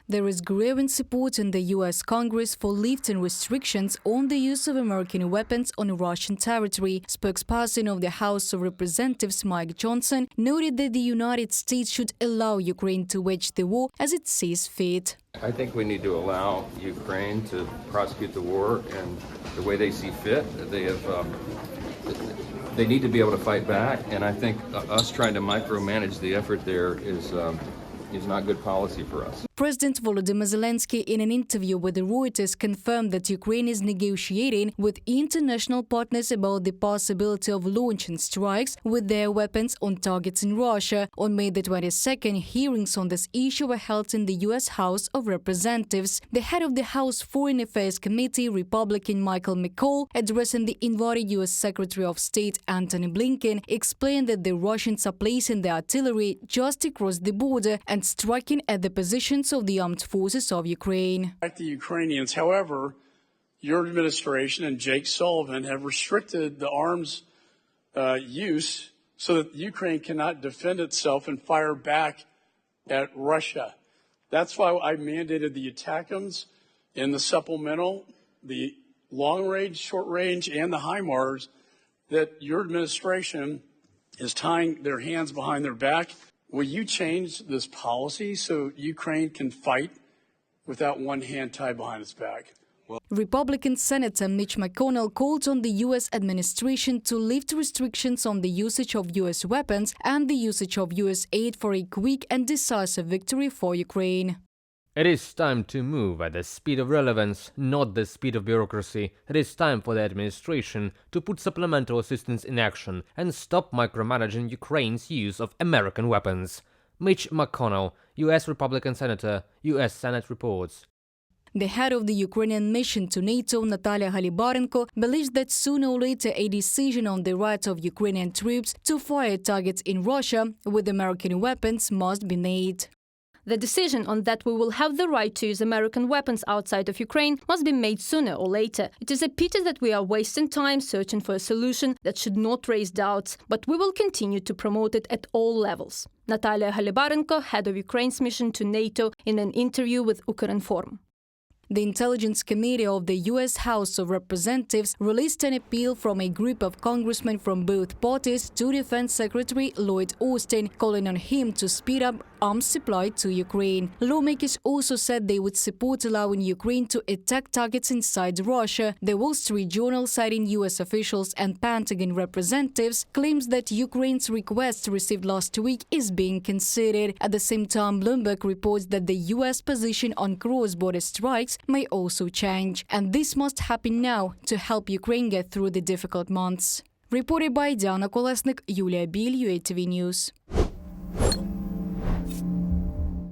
There is growing support in the U.S. Congress for lifting restrictions on the use of American weapons on Russian territory. Spokesperson of the House of Representatives Mike Johnson noted that the United States should allow Ukraine to wage the war as it sees fit. I think we need to allow Ukraine to prosecute the war and the way they see fit. They need to be able to fight back, and I think us trying to micromanage the effort there is not good policy for us. President Volodymyr Zelensky, in an interview with Reuters, confirmed that Ukraine is negotiating with international partners about the possibility of launching strikes with their weapons on targets in Russia. On May the 22nd, hearings on this issue were held in the U.S. House of Representatives. The head of the House Foreign Affairs Committee, Republican Mitch McConnell, addressing the invited U.S. Secretary of State Antony Blinken, explained that the Russians are placing their artillery just across the border and striking at the positions of the armed forces of Ukraine. Like the Ukrainians, however, your administration and Jake Sullivan have restricted the arms use so that Ukraine cannot defend itself and fire back at Russia. That's why I mandated the ATACMS in the supplemental, the long range, short range, and the HIMARS, that your administration is tying their hands behind their back. Will you change this policy so Ukraine can fight without one hand tied behind its back? Republican Senator Mitch McConnell called on the U.S. administration to lift restrictions on the usage of U.S. weapons and the usage of U.S. aid for a quick and decisive victory for Ukraine. It is time to move at the speed of relevance, not the speed of bureaucracy. It is time for the administration to put supplemental assistance in action and stop micromanaging Ukraine's use of American weapons. Mitch McConnell, U.S. Republican Senator, U.S. Senate reports. The head of the Ukrainian mission to NATO, Natalia Halibarenko, believes that sooner or later a decision on the right of Ukrainian troops to fire targets in Russia with American weapons must be made. The decision on that we will have the right to use American weapons outside of Ukraine must be made sooner or later. It is a pity that we are wasting time searching for a solution that should not raise doubts, but we will continue to promote it at all levels. Natalia Halibarenko, head of Ukraine's mission to NATO, in an interview with Ukrinform. The Intelligence Committee of the U.S. House of Representatives released an appeal from a group of congressmen from both parties to Defense Secretary Lloyd Austin, calling on him to speed up arms supply to Ukraine. Lawmakers also said they would support allowing Ukraine to attack targets inside Russia. The Wall Street Journal, citing U.S. officials and Pentagon representatives, claims that Ukraine's request received last week is being considered. At the same time, Bloomberg reports that the U.S. position on cross-border strikes may also change, and this must happen now to help Ukraine get through the difficult months. Reported by Diana Kolesnik, Yulia Bil, UATV News.